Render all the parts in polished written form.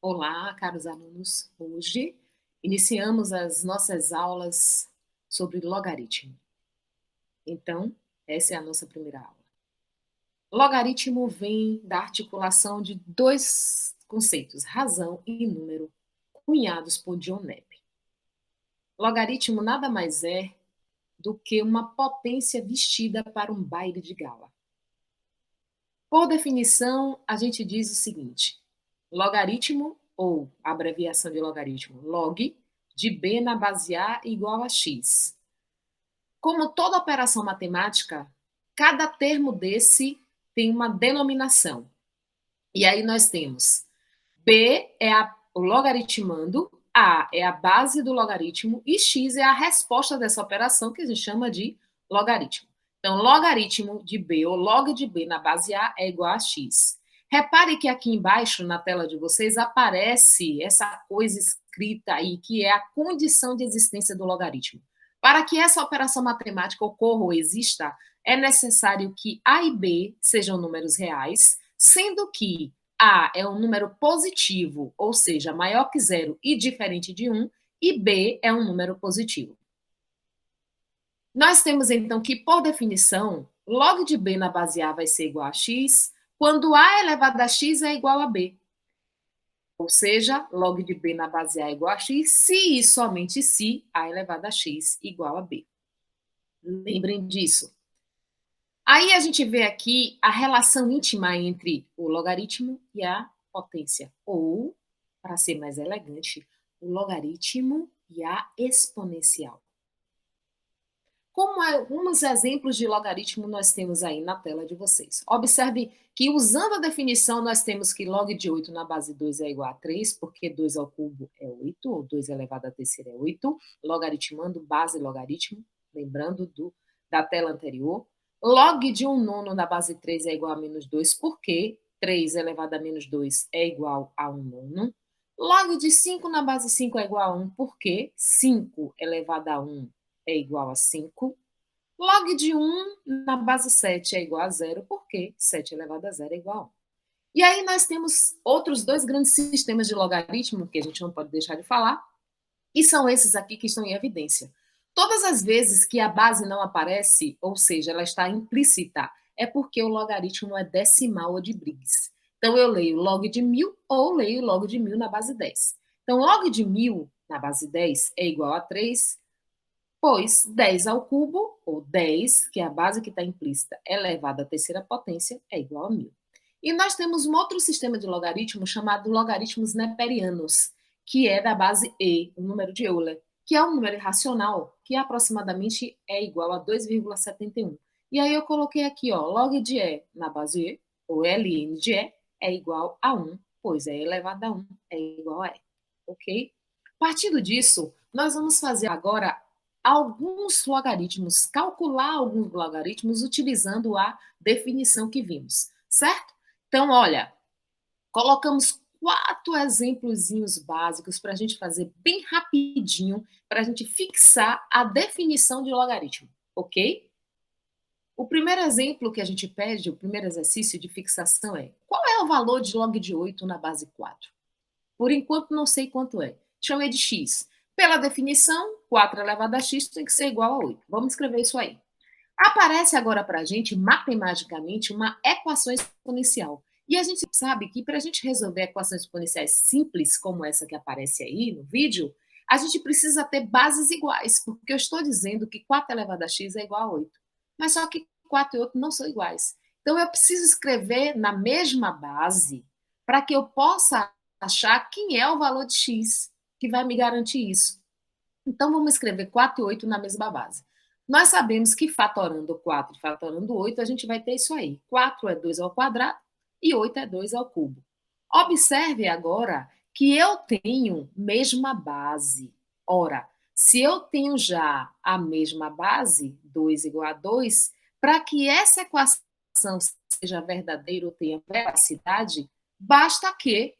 Olá, caros alunos. Hoje iniciamos as nossas aulas sobre logaritmo. Então, essa é a nossa primeira aula. Logaritmo vem da articulação de dois conceitos, razão e número, cunhados por John Napp. Logaritmo nada mais é do que uma potência vestida para um baile de gala. Por definição, a gente diz o seguinte: logaritmo, ou abreviação de logaritmo, log, de b na base a igual a x. Como toda operação matemática, cada termo desse tem uma denominação. E aí nós temos b é o logaritmando, a é a base do logaritmo e x é a resposta dessa operação, que a gente chama de logaritmo. Então, logaritmo de b, ou log de b na base a é igual a x. Repare que aqui embaixo, na tela de vocês, aparece essa coisa escrita aí, que é a condição de existência do logaritmo. Para que essa operação matemática ocorra ou exista, é necessário que a e b sejam números reais, sendo que a é um número positivo, ou seja, maior que zero e diferente de 1, e b é um número positivo. Nós temos, então, que, por definição, log de b na base a vai ser igual a x, quando a elevado a x é igual a b. Ou seja, log de b na base a é igual a x, se e somente se a elevado a x igual a b. Lembrem disso. Aí a gente vê aqui a relação íntima entre o logaritmo e a potência, ou, para ser mais elegante, o logaritmo e a exponencial. Como alguns exemplos de logaritmo nós temos aí na tela de vocês. Observe que, usando a definição, nós temos que log de 8 na base 2 é igual a 3, porque 2 ao cubo é 8, ou 2 elevado à terceira é 8, logaritmando base logaritmo, lembrando da tela anterior. Log de 1 nono na base 3 é igual a menos 2, porque 3 elevado a menos 2 é igual a 1 nono. Log de 5 na base 5 é igual a 1, porque 5 elevado a 1 é igual a 5. Log de 1 na base 7 é igual a 0, porque 7 elevado a 0 é igual a 1. E aí nós temos outros dois grandes sistemas de logaritmo, que a gente não pode deixar de falar, e são esses aqui que estão em evidência. Todas as vezes que a base não aparece, ou seja, ela está implícita, é porque o logaritmo é decimal ou de Briggs. Então, eu leio log de 1000 ou leio log de 1000 na base 10. Então, log de 1000 na base 10 é igual a 3, pois 10 ao cubo, ou 10, que é a base que está implícita, elevado à terceira potência, é igual a 1000. E nós temos um outro sistema de logaritmo chamado logaritmos neperianos, que é da base e, o número de Euler, que é um número irracional que aproximadamente é igual a 2,71. E aí eu coloquei aqui, ó, log de e na base e, ou ln de e, é igual a 1, pois e elevado a 1 é igual a e, ok? Partindo disso, nós vamos fazer agora alguns logaritmos, calcular alguns logaritmos utilizando a definição que vimos, certo? Então, olha, colocamos 4 exemplozinhos básicos para a gente fazer bem rapidinho, para a gente fixar a definição de logaritmo, ok? O primeiro exemplo que a gente pede, o primeiro exercício de fixação é: qual é o valor de log de 8 na base 4? Por enquanto, não sei quanto é. Chamei de x. Pela definição, 4 elevado a x tem que ser igual a 8. Vamos escrever isso aí. Aparece agora para a gente, matematicamente, uma equação exponencial. E a gente sabe que, para a gente resolver equações exponenciais simples, como essa que aparece aí no vídeo, a gente precisa ter bases iguais, porque eu estou dizendo que 4 elevado a x é igual a 8. Mas só que 4 e 8 não são iguais. Então, eu preciso escrever na mesma base para que eu possa achar quem é o valor de x que vai me garantir isso. Então, vamos escrever 4 e 8 na mesma base. Nós sabemos que fatorando 4 e fatorando 8, a gente vai ter isso aí. 4 é 2 ao quadrado e 8 é 2 ao cubo. Observe agora que eu tenho mesma base. Ora, se eu tenho já a mesma base, 2 igual a 2, para que essa equação seja verdadeira ou tenha veracidade, basta que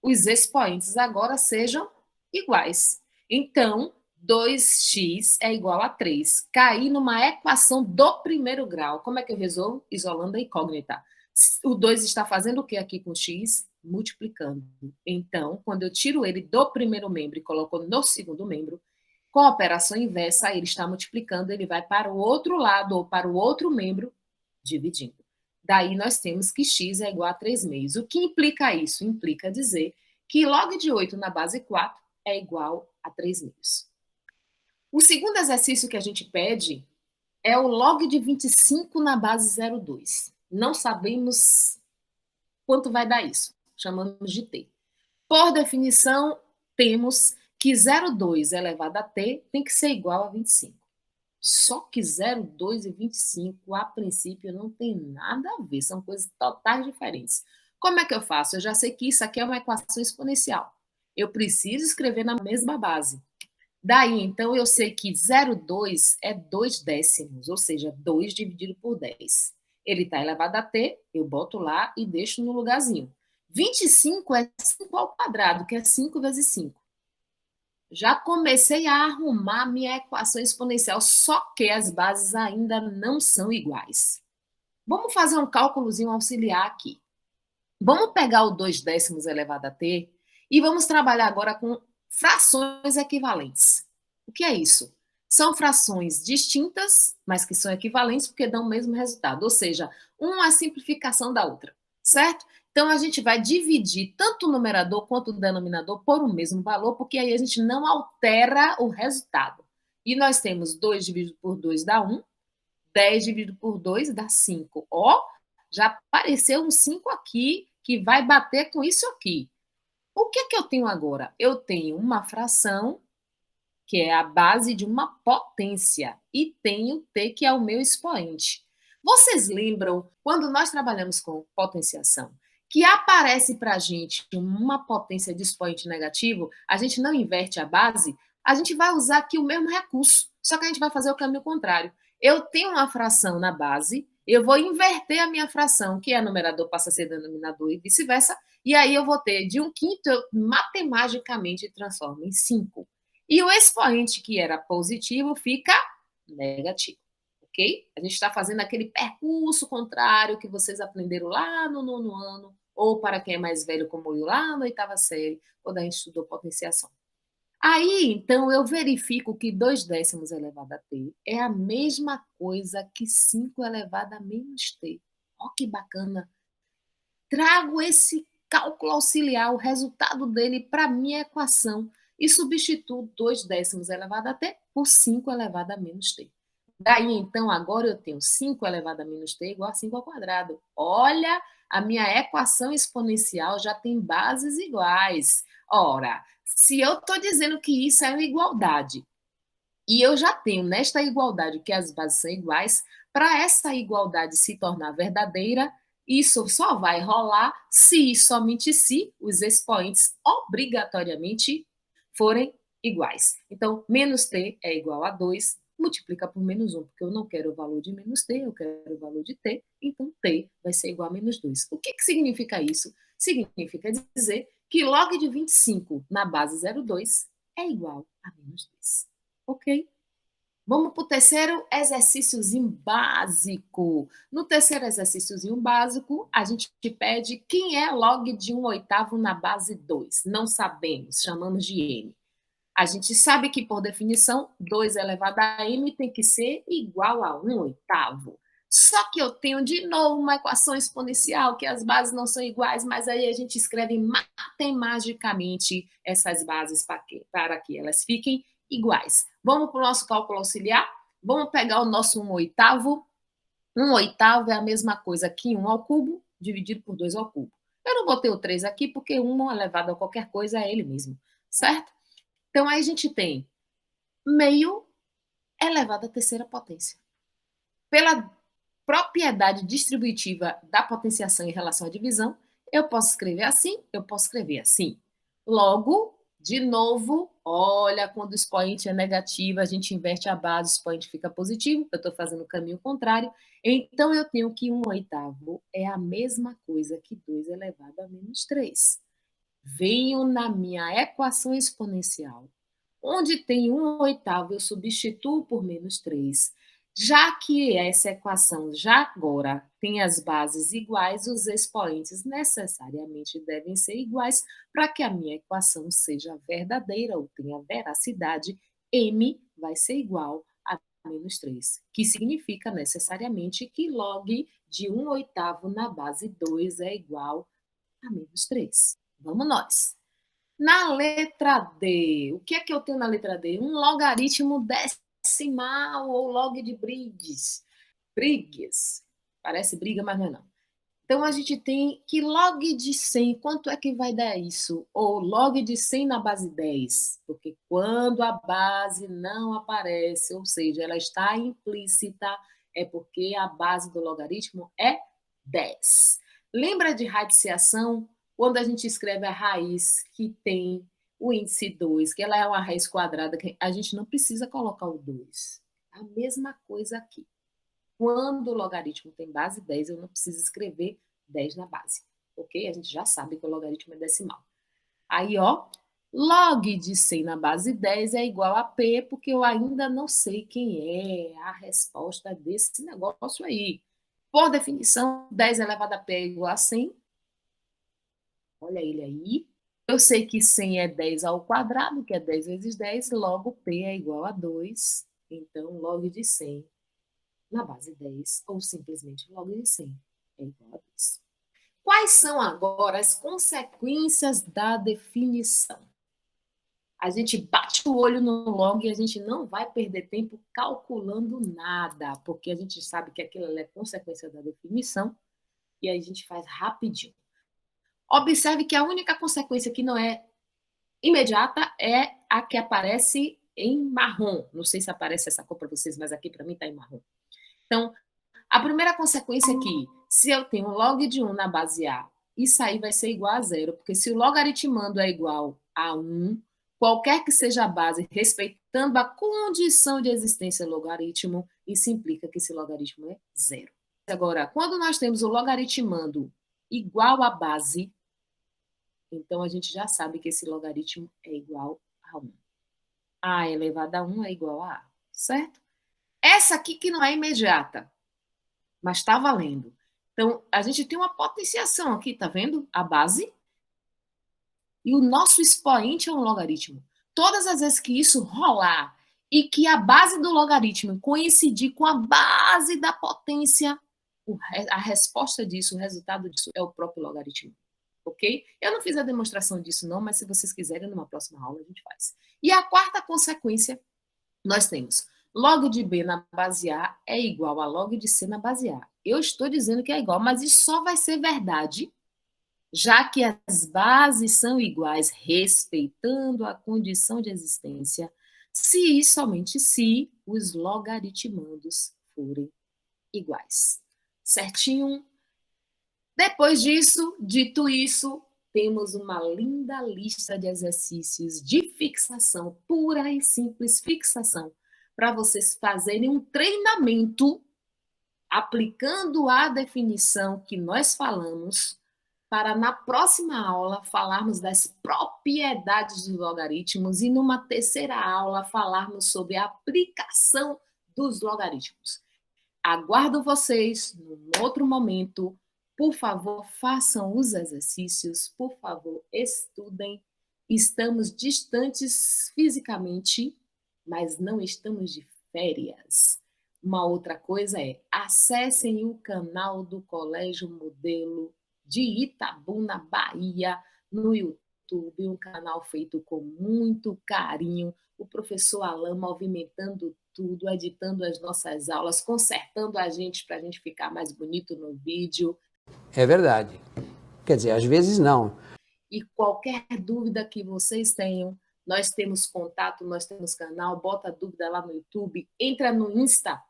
os expoentes agora sejam iguais. Então, 2x é igual a 3. Caí numa equação do primeiro grau. Como é que eu resolvo? Isolando a incógnita. O 2 está fazendo o que aqui com x? multiplicando. Então, quando eu tiro ele do primeiro membro e coloco no segundo membro, com a operação inversa, ele está multiplicando, ele vai para o outro lado ou para o outro membro, dividindo. Daí nós temos que x é igual a 3 meios. O que implica isso? Implica dizer que log de 8 na base 4 é igual a 3 meios. O segundo exercício que a gente pede é o log de 25 na base 0,2. Não sabemos quanto vai dar isso. Chamamos de t. Por definição, temos que 0,2 elevado a t tem que ser igual a 25. Só que 0,2 e 25, a princípio, não tem nada a ver, são coisas totais diferentes. Como é que eu faço? Eu já sei que isso aqui é uma equação exponencial. Eu preciso escrever na mesma base. Daí, então, eu sei que 0,2 é 2 décimos, ou seja, 2 dividido por 10. Ele está elevado a t, eu boto lá e deixo no lugarzinho. 25 é 5 ao quadrado, que é 5 vezes 5. Já comecei a arrumar minha equação exponencial, só que as bases ainda não são iguais. Vamos fazer um cálculozinho auxiliar aqui. Vamos pegar o 2 décimos elevado a t e vamos trabalhar agora com frações equivalentes. O que é isso? São frações distintas, mas que são equivalentes porque dão o mesmo resultado, ou seja, uma é a simplificação da outra, certo? Então, a gente vai dividir tanto o numerador quanto o denominador por um mesmo valor, porque aí a gente não altera o resultado. E nós temos 2 dividido por 2 dá 1, 10 dividido por 2 dá 5. Ó, já apareceu um 5 aqui, que vai bater com isso aqui. O que é que eu tenho agora? Eu tenho uma fração, que é a base de uma potência, e tenho t, que é o meu expoente. Vocês lembram, quando nós trabalhamos com potenciação, que aparece para a gente uma potência de expoente negativo, a gente não inverte a base, a gente vai usar aqui o mesmo recurso, só que a gente vai fazer o caminho contrário. Eu tenho uma fração na base, eu vou inverter a minha fração, que é numerador passa a ser denominador e vice-versa, e aí eu vou ter de 1/5, eu matematicamente transformo em 5. E o expoente que era positivo fica negativo, ok? A gente está fazendo aquele percurso contrário que vocês aprenderam lá no 9º ano, ou para quem é mais velho como eu, lá na 8ª série, quando a gente estudou potenciação. Aí, então, eu verifico que 2 décimos elevado a t é a mesma coisa que 5 elevado a menos t. Ó, que bacana! Trago esse cálculo auxiliar, o resultado dele, para a minha equação e substituo 2 décimos elevado a t por 5 elevado a menos t. Daí, então, agora eu tenho 5 elevado a menos t igual a 5 ao quadrado. Olha, a minha equação exponencial já tem bases iguais. Ora, se eu estou dizendo que isso é uma igualdade, e eu já tenho nesta igualdade que as bases são iguais, para essa igualdade se tornar verdadeira, isso só vai rolar se e somente se os expoentes obrigatoriamente forem iguais. Então, menos t é igual a 2, multiplica por menos 1, porque eu não quero o valor de menos t, eu quero o valor de t, então t vai ser igual a menos 2. O que significa isso? Significa dizer que log de 25 na base 0,2 é igual a menos 2. Ok? Vamos para o terceiro exercíciozinho básico. No terceiro exercíciozinho básico, a gente pede quem é log de 1/8 na base 2. Não sabemos, chamamos de m. A gente sabe que, por definição, 2 elevado a m tem que ser igual a 1/8. Só que eu tenho, de novo, uma equação exponencial, que as bases não são iguais, mas aí a gente escreve matematicamente essas bases para que elas fiquem iguais. Vamos para o nosso cálculo auxiliar? Vamos pegar o nosso 1/8. 1/8 é a mesma coisa que 1 ao cubo, dividido por 2 ao cubo. Eu não botei o 3 aqui, porque 1 elevado a qualquer coisa é ele mesmo, certo? Então, aí a gente tem meio elevado à terceira potência. Pela propriedade distributiva da potenciação em relação à divisão, eu posso escrever assim, eu posso escrever assim. Logo, de novo, olha, quando o expoente é negativo, a gente inverte a base, o expoente fica positivo, eu estou fazendo o caminho contrário, então eu tenho que 1/8 é a mesma coisa que 2 elevado a menos 3. Venho na minha equação exponencial, onde tem 1/8, eu substituo por menos 3. Já que essa equação já agora tem as bases iguais, os expoentes necessariamente devem ser iguais para que a minha equação seja verdadeira ou tenha veracidade. M vai ser igual a menos 3, que significa necessariamente que log de 1/8 na base 2 é igual a menos 3. Vamos nós. Na letra D, o que é que eu tenho na letra D? Um logaritmo decimal ou log de Briggs. Briggs. Parece briga, mas não é não. Então, a gente tem que log de 100, quanto é que vai dar isso? Ou log de 100 na base 10, porque quando a base não aparece, ou seja, ela está implícita, é porque a base do logaritmo é 10. Lembra de radiciação? Quando a gente escreve a raiz que tem o índice 2, que ela é uma raiz quadrada, a gente não precisa colocar o 2. A mesma coisa aqui. Quando o logaritmo tem base 10, eu não preciso escrever 10 na base, ok? A gente já sabe que o logaritmo é decimal. Aí, ó, log de 100 na base 10 é igual a P, porque eu ainda não sei quem é a resposta desse negócio aí. Por definição, 10 elevado a P é igual a 100. Olha ele aí. Eu sei que 100 é 10 ao quadrado, que é 10 vezes 10, logo P é igual a 2. Então, log de 100 na base 10, ou simplesmente log de 100 é igual a 2. Quais são agora as consequências da definição? A gente bate o olho no log e a gente não vai perder tempo calculando nada, porque a gente sabe que aquilo é consequência da definição e aí a gente faz rapidinho. Observe que a única consequência que não é imediata é a que aparece em marrom. Não sei se aparece essa cor para vocês, mas aqui para mim está em marrom. Então, a primeira consequência é que, se eu tenho log de 1 na base A, isso aí vai ser igual a zero, porque se o logaritmando é igual a 1, qualquer que seja a base, respeitando a condição de existência do logaritmo, isso implica que esse logaritmo é zero. Agora, quando nós temos o logaritmando igual à base, então a gente já sabe que esse logaritmo é igual a 1. A elevado a 1 é igual a A, certo? Essa aqui que não é imediata, mas está valendo. Então, a gente tem uma potenciação aqui, tá vendo? A base. E o nosso expoente é um logaritmo. Todas as vezes que isso rolar e que a base do logaritmo coincidir com a base da potência, a resposta disso, o resultado disso é o próprio logaritmo. Ok? Eu não fiz a demonstração disso não, mas se vocês quiserem, numa próxima aula a gente faz. E a quarta consequência, nós temos log de B na base A é igual a log de C na base A. Eu estou dizendo que é igual, mas isso só vai ser verdade, já que as bases são iguais, respeitando a condição de existência, se e somente se os logaritmandos forem iguais. Certinho? Depois disso, dito isso, temos uma linda lista de exercícios de fixação, pura e simples fixação, para vocês fazerem um treinamento aplicando a definição que nós falamos, para na próxima aula falarmos das propriedades dos logaritmos e numa terceira aula falarmos sobre a aplicação dos logaritmos. Aguardo vocês num outro momento. Por favor, façam os exercícios, por favor, estudem. Estamos distantes fisicamente, mas não estamos de férias. Uma outra coisa é, acessem o canal do Colégio Modelo de Itabuna, Bahia, no YouTube, um canal feito com muito carinho, o professor Alain movimentando tudo, editando as nossas aulas, consertando a gente para a gente ficar mais bonito no vídeo. É verdade. Quer dizer, às vezes não. E qualquer dúvida que vocês tenham, nós temos contato, nós temos canal, bota a dúvida lá no YouTube, entra no Insta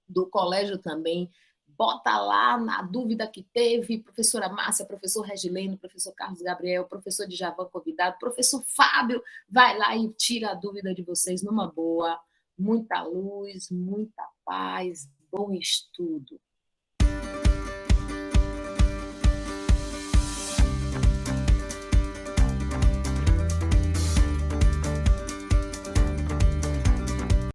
do colégio também, bota lá na dúvida que teve, professora Márcia, professor Regileno, professor Carlos Gabriel, professor Djavan convidado, professor Fábio, vai lá e tira a dúvida de vocês numa boa. Muita luz, muita paz, bom estudo.